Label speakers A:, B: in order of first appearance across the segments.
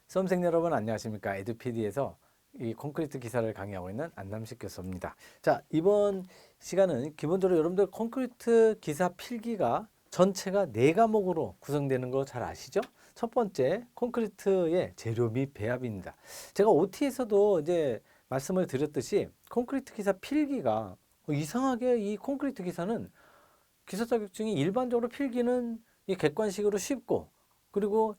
A: 수험생 여러분 안녕하십니까? 에듀피디에서 이 콘크리트 기사를 강의하고 있는 안남식 교수입니다. 자, 이번 시간은 기본적으로 여러분들 콘크리트 기사 필기가 전체가 네 과목으로 구성되는 거 잘 아시죠? 첫 번째, 콘크리트의 재료 및 배합입니다. 제가 OT에서도 이제 말씀을 드렸듯이 콘크리트 기사 필기가 이상하게 이 콘크리트 기사는 기사 자격증이 일반적으로 필기는 이 객관식으로 쉽고, 그리고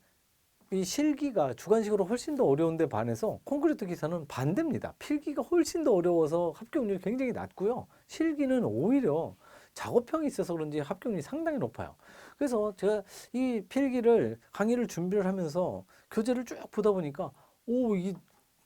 A: 이 실기가 주관식으로 훨씬 더 어려운데 반해서 콘크리트 기사는 반대입니다. 필기가 훨씬 더 어려워서 합격률이 굉장히 낮고요. 실기는 오히려 작업형이 있어서 그런지 합격률이 상당히 높아요. 그래서 제가 이 필기를 강의를 준비를 하면서 교재를 쭉 보다 보니까 이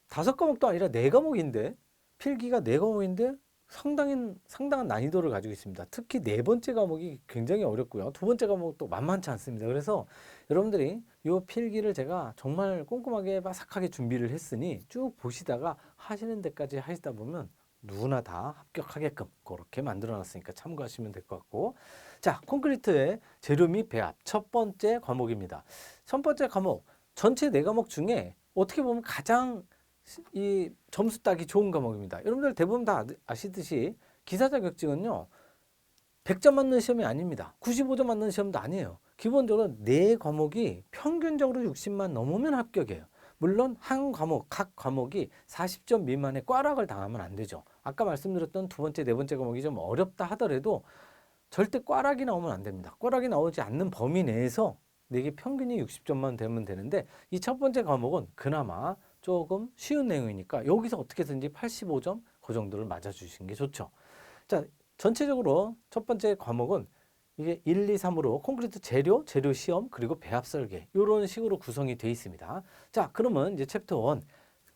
A: 다섯 과목도 아니라 네 과목인데, 필기가 네 과목인데 상당한 난이도를 가지고 있습니다. 특히 네 번째 과목이 굉장히 어렵고요. 두 번째 과목도 만만치 않습니다. 그래서 여러분들이 이 필기를 제가 정말 꼼꼼하게 바삭하게 준비를 했으니 쭉 보시다가 하시는 데까지 하시다 보면 누구나 다 합격하게끔 그렇게 만들어 놨으니까 참고하시면 될 것 같고, 자, 콘크리트의 재료 및 배합 첫 번째 과목입니다. 첫 번째 과목, 전체 네 과목 중에 어떻게 보면 가장 이 점수 따기 좋은 과목입니다. 여러분들 대부분 다 아시듯이 기사 자격증은요 100점 맞는 시험이 아닙니다. 95점 맞는 시험도 아니에요. 기본적으로 네 과목이 평균적으로 60만 넘으면 합격이에요. 물론 한 과목, 각 과목이 40점 미만의 꽈락을 당하면 안 되죠. 아까 말씀드렸던 두 번째, 네 번째 과목이 좀 어렵다 하더라도 절대 꽈락이 나오면 안 됩니다. 꽈락이 나오지 않는 범위 내에서 내게 평균이 60점만 되면 되는데, 이 첫 번째 과목은 그나마 조금 쉬운 내용이니까 여기서 어떻게든지 85점 그 정도를 맞아주시는 게 좋죠. 자, 전체적으로 첫 번째 과목은 이게 1, 2, 3으로 콘크리트 재료, 재료 시험, 그리고 배합 설계 이런 식으로 구성이 되어 있습니다. 자, 그러면 이제 챕터 1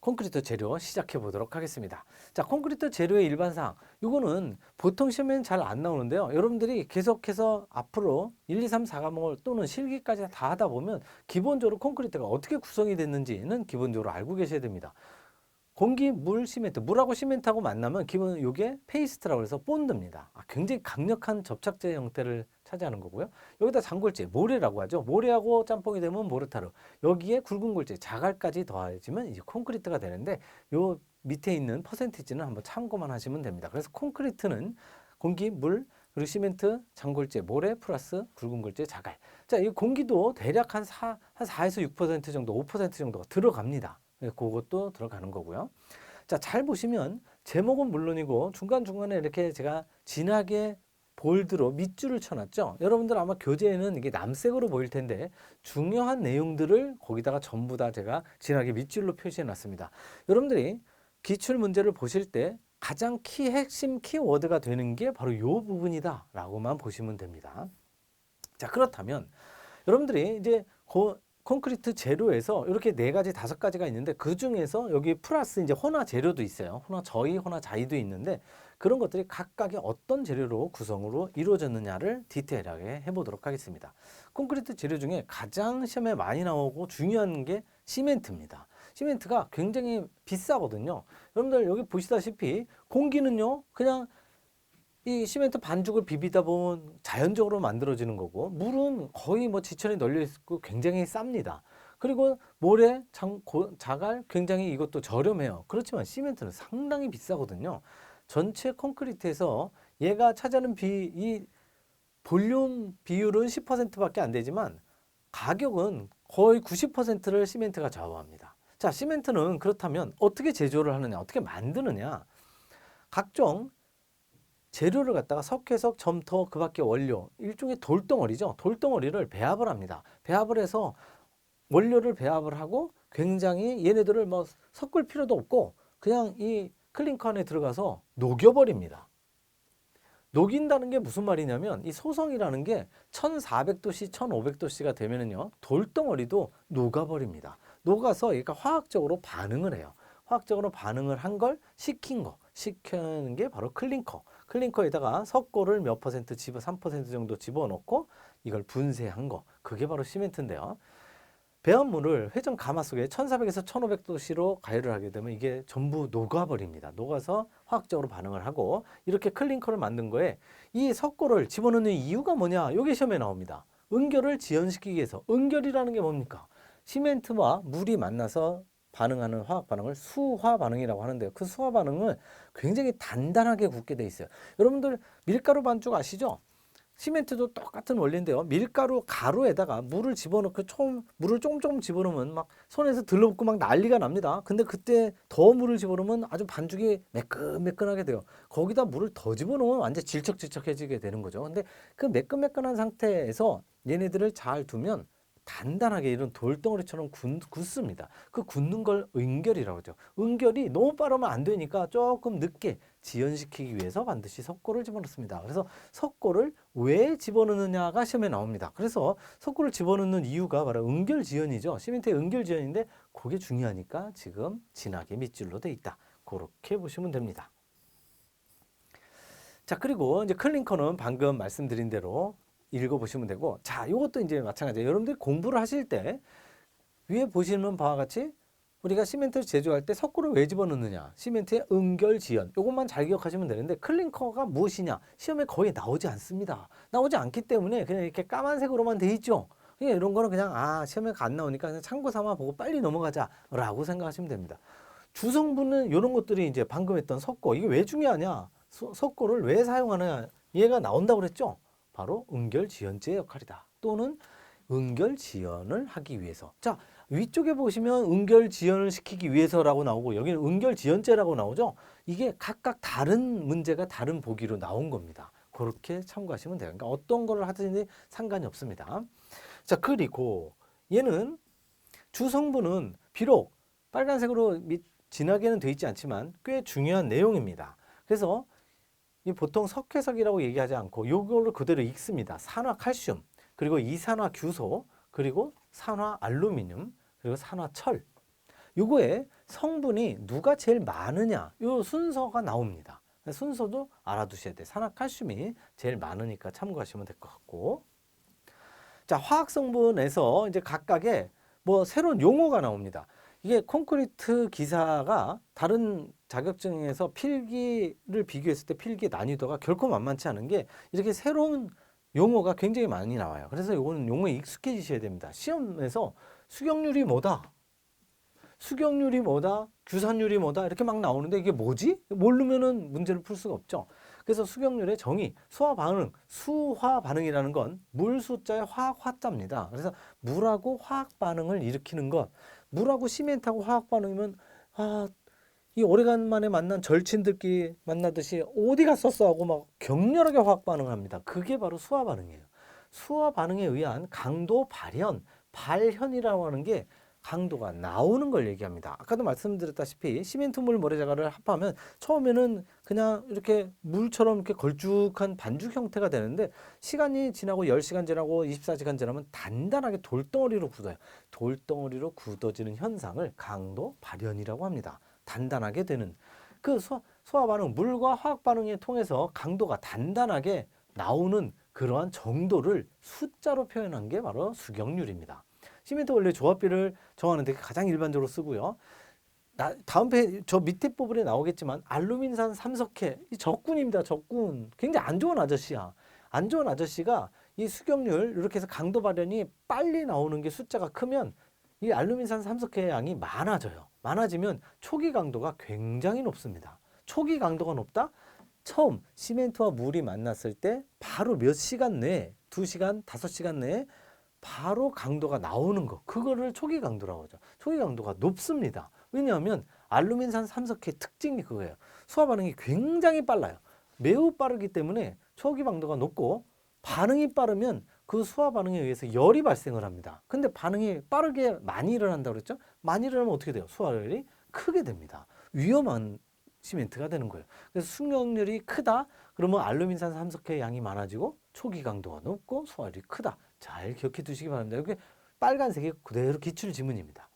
A: 콘크리트 재료 시작해 보도록 하겠습니다. 자, 콘크리트 재료의 일반상 이거는 보통 시험에는 잘 안 나오는데요. 여러분들이 계속해서 앞으로 1, 2, 3, 4과목을 또는 실기까지 다 하다 보면 기본적으로 콘크리트가 어떻게 구성이 됐는지는 기본적으로 알고 계셔야 됩니다. 공기, 물, 시멘트, 물하고 시멘트하고 만나면 기본 이게 페이스트라고 해서 본드입니다. 굉장히 강력한 접착제 형태를 차지하는 거고요. 여기다 장골재, 모래라고 하죠. 모래하고 짬뽕이 되면 모르타르. 여기에 굵은 골재, 자갈까지 더해지면 이제 콘크리트가 되는데, 요 밑에 있는 퍼센티지는 한번 참고만 하시면 됩니다. 그래서 콘크리트는 공기, 물, 그리고 시멘트, 장골재, 모래 플러스 굵은 골재, 자갈. 자, 이 공기도 대략 한 4에서 6% 정도, 5% 정도가 들어갑니다. 그것도 들어가는 거고요. 자, 잘 보시면 제목은 물론이고 중간중간에 이렇게 제가 진하게 볼드로 밑줄을 쳐놨죠. 여러분들 아마 교재에는 이게 남색으로 보일 텐데 중요한 내용들을 거기다가 전부 다 제가 진하게 밑줄로 표시해 놨습니다. 여러분들이 기출 문제를 보실 때 가장 핵심 키워드가 되는 게 바로 이 부분이다 라고만 보시면 됩니다. 자, 그렇다면 여러분들이 이제 콘크리트 재료에서 이렇게 네 가지, 다섯 가지가 있는데 그 중에서 여기 플러스 이제 혼화 재료도 있어요. 혼화 저희, 혼화 자이도 있는데 그런 것들이 각각의 어떤 재료로 구성으로 이루어졌느냐를 디테일하게 해보도록 하겠습니다. 콘크리트 재료 중에 가장 시험에 많이 나오고 중요한 게 시멘트입니다. 시멘트가 굉장히 비싸거든요. 여러분들 여기 보시다시피 공기는요 그냥 이 시멘트 반죽을 비비다 보면 자연적으로 만들어지는 거고, 물은 거의 뭐 지천에 널려 있고 굉장히 쌉니다. 그리고 모래, 자갈 굉장히 이것도 저렴해요. 그렇지만 시멘트는 상당히 비싸거든요. 전체 콘크리트에서 얘가 차지하는 이 볼륨 비율은 10%밖에 안 되지만 가격은 거의 90%를 시멘트가 좌우합니다. 자, 시멘트는 그렇다면 어떻게 제조를 하느냐, 어떻게 만드느냐, 각종 재료를 갖다가 석회석, 점토, 그 밖에 원료, 일종의 돌덩어리죠. 돌덩어리를 배합을 합니다. 배합을 해서 원료를 배합을 하고 굉장히 얘네들을 뭐 섞을 필요도 없고 그냥 이 클링커 안에 들어가서 녹여버립니다. 녹인다는 게 무슨 말이냐면 이 소성이라는 게 1400도씨, 1500도씨가 되면은요 돌덩어리도 녹아버립니다. 녹아서 얘가 화학적으로 반응을 해요. 화학적으로 반응을 한 걸 식히는 게 바로 클링커. 클링커에다가 석고를 몇 퍼센트 3% 정도 집어넣고 이걸 분쇄한 거. 그게 바로 시멘트인데요. 배합물을 회전 가마 속에 1400에서 1500도씨로 가열을 하게 되면 이게 전부 녹아버립니다. 녹아서 화학적으로 반응을 하고 이렇게 클링커를 만든 거에 이 석고를 집어넣는 이유가 뭐냐? 이게 시험에 나옵니다. 응결을 지연시키기 위해서. 응결이라는 게 뭡니까? 시멘트와 물이 만나서 반응하는 화학 반응을 수화 반응이라고 하는데요. 그 수화 반응은 굉장히 단단하게 굳게 돼 있어요. 여러분들 밀가루 반죽 아시죠? 시멘트도 똑같은 원리인데요. 밀가루 가루에다가 물을 집어넣고 물을 조금 집어넣으면 막 손에서 들러붙고 막 난리가 납니다. 근데 그때 더 물을 집어넣으면 아주 반죽이 매끈매끈하게 돼요. 거기다 물을 더 집어넣으면 완전 질척질척해지게 되는 거죠. 근데 그 매끈매끈한 상태에서 얘네들을 잘 두면 단단하게 이런 돌덩어리처럼 굳습니다. 그 굳는 걸 응결이라고 하죠. 응결이 너무 빠르면 안 되니까 조금 늦게 지연시키기 위해서 반드시 석고를 집어넣습니다. 그래서 석고를 왜 집어넣느냐가 시험에 나옵니다. 그래서 석고를 집어넣는 이유가 바로 응결지연이죠. 시멘트의 응결지연인데 그게 중요하니까 지금 진하게 밑줄로 돼 있다. 그렇게 보시면 됩니다. 자, 그리고 이제 클링커는 방금 말씀드린 대로 읽어보시면 되고, 자, 이것도 이제 마찬가지예요. 여러분들이 공부를 하실 때 위에 보시는 바와 같이 우리가 시멘트를 제조할 때 석고를 왜 집어넣느냐, 시멘트의 응결지연, 이것만 잘 기억하시면 되는데 클링커가 무엇이냐 시험에 거의 나오지 않습니다. 나오지 않기 때문에 그냥 이렇게 까만색으로만 돼 있죠. 그냥 이런 거는 그냥 시험에 안 나오니까 그냥 참고 삼아 보고 빨리 넘어가자라고 생각하시면 됩니다. 주성분은 이런 것들이 이제 방금 했던 석고, 이게 왜 중요하냐, 석고를 왜 사용하느냐, 얘가 나온다고 그랬죠. 바로 응결지연제의 역할이다. 또는 응결지연을 하기 위해서. 자, 위쪽에 보시면 응결지연을 시키기 위해서라고 나오고 여기는 응결지연제라고 나오죠. 이게 각각 다른 문제가 다른 보기로 나온 겁니다. 그렇게 참고하시면 돼요. 그러니까 어떤 걸 하든지 상관이 없습니다. 자, 그리고 얘는 주성분은 비록 빨간색으로 진하게는 돼 있지 않지만 꽤 중요한 내용입니다. 그래서 보통 석회석이라고 얘기하지 않고 이거를 그대로 읽습니다. 산화칼슘, 그리고 이산화규소, 그리고 산화알루미늄, 그리고 산화철. 요거에 성분이 누가 제일 많으냐, 요 순서가 나옵니다. 순서도 알아두셔야 돼요. 산화칼슘이 제일 많으니까 참고하시면 될 것 같고. 자, 화학 성분에서 이제 각각의 새로운 용어가 나옵니다. 이게 콘크리트 기사가 다른 자격증에서 필기를 비교했을 때 필기 난이도가 결코 만만치 않은 게 이렇게 새로운 용어가 굉장히 많이 나와요. 그래서 이거는 용어에 익숙해지셔야 됩니다. 시험에서 수경률이 뭐다, 수경률이 뭐다, 규산율이 뭐다 이렇게 막 나오는데 이게 뭐지? 모르면은 문제를 풀 수가 없죠. 그래서 수경률의 정의, 수화 반응이라는 건 물 숫자의 화학 화자입니다. 그래서 물하고 화학 반응을 일으키는 것, 물하고 시멘트하고 화학 반응이면 이 오래간만에 만난 절친들끼리 만나듯이 어디 갔었어 하고 막 격렬하게 화학 반응을 합니다. 그게 바로 수화 반응이에요. 수화 반응에 의한 강도 발현, 발현이라고 하는 게 강도가 나오는 걸 얘기합니다. 아까도 말씀드렸다시피 시멘트물 모래자갈을 합하면 처음에는 그냥 이렇게 물처럼 이렇게 걸쭉한 반죽 형태가 되는데 시간이 지나고 10시간 지나고 24시간 지나면 단단하게 돌덩어리로 굳어요. 돌덩어리로 굳어지는 현상을 강도 발현이라고 합니다. 단단하게 되는 그 소화 반응, 물과 화학 반응에 통해서 강도가 단단하게 나오는 그러한 정도를 숫자로 표현한 게 바로 수경률입니다. 시멘트 원래 조합비를 정하는 데 가장 일반적으로 쓰고요. 다음 페이지 저 밑에 부분에 나오겠지만 알루민산 삼석회, 이 적군입니다. 적군. 굉장히 안 좋은 아저씨야. 안 좋은 아저씨가 이 수경률 이렇게 해서 강도 발현이 빨리 나오는 게 숫자가 크면 이 알루민산 삼석회의 양이 많아져요. 많아지면 초기 강도가 굉장히 높습니다. 초기 강도가 높다? 처음 시멘트와 물이 만났을 때 바로 몇 시간 내에, 2시간, 5시간 내에 바로 강도가 나오는 거, 그거를 초기 강도라고 하죠. 초기 강도가 높습니다. 왜냐하면 알루민산 삼석회 특징이 그거예요. 수화 반응이 굉장히 빨라요. 매우 빠르기 때문에 초기 강도가 높고, 반응이 빠르면 그 수화 반응에 의해서 열이 발생을 합니다. 근데 반응이 빠르게 많이 일어난다고 그랬죠? 많이 일어나면 어떻게 돼요? 수화열이 크게 됩니다. 위험한 시멘트가 되는 거예요. 그래서 수경률이 크다? 그러면 알루민산 삼석회 양이 많아지고 초기 강도가 높고 수화열이 크다. 잘 기억해 두시기 바랍니다. 이게 빨간색이 그대로 기출 지문입니다.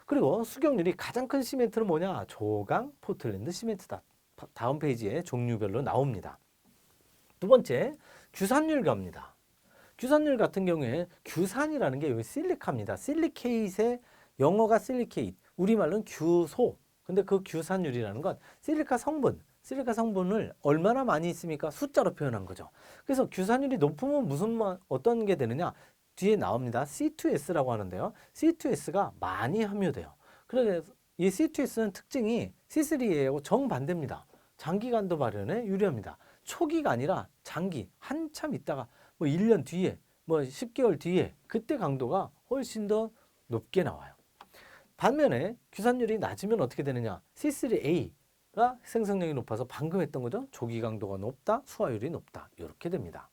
A: 그리고 수경률이 가장 큰 시멘트는 뭐냐? 조강, 포틀랜드 시멘트다. 다음 페이지에 종류별로 나옵니다. 두 번째, 규산율 갑니다. 규산율 같은 경우에 규산이라는 게 여기 실리카입니다. 실리케이트의 영어가 실리케이트, 우리말로는 규소. 근데 그 규산율이라는 건 실리카 성분을 얼마나 많이 있습니까? 숫자로 표현한 거죠. 그래서 규산율이 높으면 어떤 게 되느냐? 뒤에 나옵니다. C2S라고 하는데요. C2S가 많이 함유돼요. 그래서 이 C2S는 특징이 C3A하고 정반대입니다. 장기간도 발현에 유리합니다. 초기가 아니라 장기, 한참 있다가 뭐 1년 뒤에, 뭐 10개월 뒤에 그때 강도가 훨씬 더 높게 나와요. 반면에 규산율이 낮으면 어떻게 되느냐? C3A가 생성력이 높아서 방금 했던 거죠. 조기 강도가 높다, 수화율이 높다. 이렇게 됩니다.